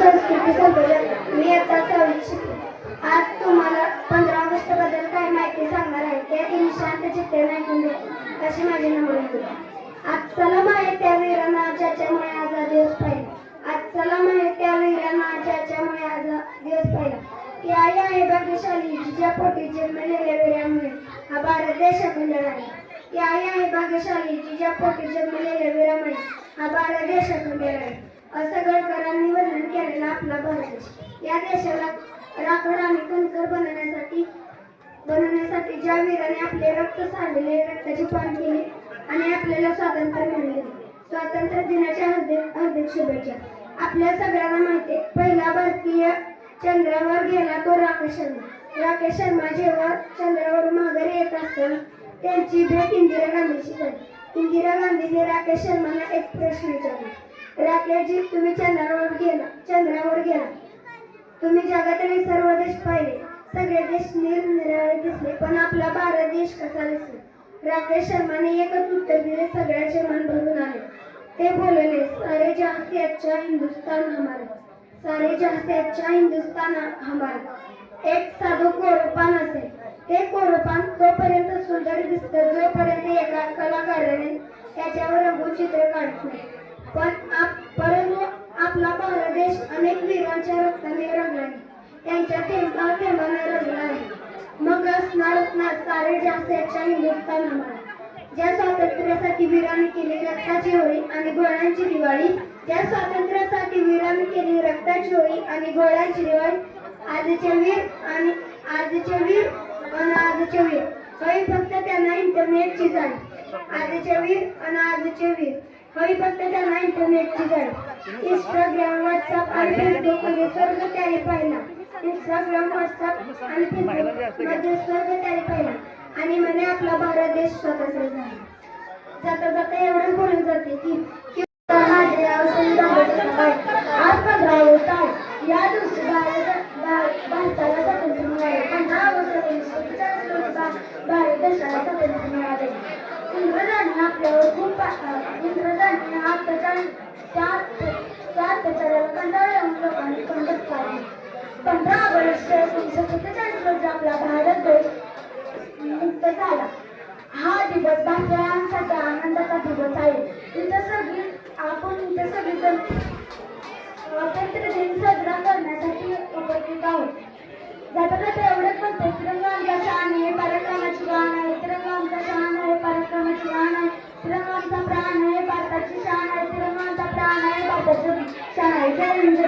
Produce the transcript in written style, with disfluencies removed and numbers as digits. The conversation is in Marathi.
संस्कृती संपवली मी आता 6वीत शिकले. आज तुम्हाला 15 ऑगस्ट बद्दल काही माहिती सांगणार आहे. त्यातील शांत चित्ते ऐकून घ्या अशी माझी नम्र विनंती. आज चला माहिती त्या वीरांना ज्याच्यामुळे आज हा दिवस पाहिला. आज चला माहिती त्या वीरांना ज्याच्यामुळे आज हा दिवस पाहिला. ती आई आहे भाग्यशाली जिच्या पोटी जन्मलेल्या वीरांमुळे हा भारत देश अखंड राहिला. ती आई आहे भाग्यशाली जिच्या पोटी जन्मलेल्या वीरामुळे हा भारत देश अखंड राहिला. असं गडकरांनी वर्णन केलेला आपला भारत देश. या देशाला राखड आणि कणकर बनवण्यासाठी ज्या वीराने आपले रक्त सांडले, रक्ताची पान केली आणि आपल्याला स्वातंत्र्य मिळवले. स्वातंत्र्य दिनाच्या हार्दिक शुभेच्छा. आपल्या सगळ्यांना माहिती आहे, पहिला भारतीय चंद्रावर गेला तो राकेश शर्मा. राकेश शर्मा जेव्हा चंद्रावरून माघारी येत असताना त्यांची भेट इंदिरा गांधीशी झाली. इंदिरा गांधीने राकेश शर्माला एक प्रश्न विचारला. राकेशजी, तुम्ही चंद्रावर गेला, तुम्ही जगातील सर्व देश पाहिले, सगळे देश निरनिराळे दिसले, पण आपला भारत देश कसा दिसला? राकेश शर्माने एकच उत्तर दिले, सगळ्याचे मन भरून आले. ते बोलले, सारे जहां से अच्छा हिंदुस्तान हमारा, सारे जहां से अच्छा हिंदुस्तान हमारा. एक साधं कोरपान असेल, ते कोरपान तोपर्यंत सुंदर दिसतं जोपर्यंत एका कलाकाराने त्याच्यावर रंगून चित्र काढत नाही. परंतु आपला भारत देश अनेक वीरांच्या रक्ताने रंगला आहे, त्यांच्या थेंबाने रंगला आहे. मग असणार सारे जास्त अच्छा हिंदुस्तान हमारा. ज्या स्वातंत्र्यासाठी वीरांनी केली रक्ताची होळी आणि गोळ्यांची दिवाळी, ज्या स्वातंत्र्यासाठी वीरांनी केली रक्ताची होळी आणि गोळ्यांची दिवाळी, आजचे वीर होई फक्त त्यांना इंटरनेटची जाण. आजचे वीर आणि आजचे वीर होई फक्त त्यांना इंटरनेटची जाण. इंस्टाग्राम, व्हॉट्सअप आणि फेसबुक मध्ये स्वर्ग त्याने पाहिला. इंस्टाग्राम, व्हॉट्सअप आणि फेसबुक मध्ये स्वर्ग त्याने पाहिला आणि म्हणे आपला भारत देश स्वतंत्र झाला. जाता जाता एवढंच बोलून जाते की आज 15 ऑगस्ट आहे. या दिवशी भारताला स्वातंत्र्य मिळाले. 15 ऑगस्ट 1947 रोजी भारत देशाला स्वातंत्र्य मिळाले. इंग्रजांनी आपल्यावर इंग्रजांनी अत्याचाराला कंटाळा येऊन लोकांनी कंटक काढले. 15 ऑगस्ट 1947 रोजी आपला भारत देश मुक्त झाला. हा दिवस भारतीयांसाठी आनंदाचा दिवस आहे. आपण इथे सगळीजण स्वातंत्र्य दिन साजरा करण्यासाठी उपस्थित आहोत. जाता जाता एवढंच म्हणते, तिरंगा आमचा शान आहे, पराक्रमाची गाण आहे. तिरंगा आमचा शान आहे, पराक्रमाची गाण आहे. तिरंगा आमचा प्राण आहे, भारताची शान आहे. तिरंगा आमचा प्राण आहे, भारताची शान आहे. जय हिंद.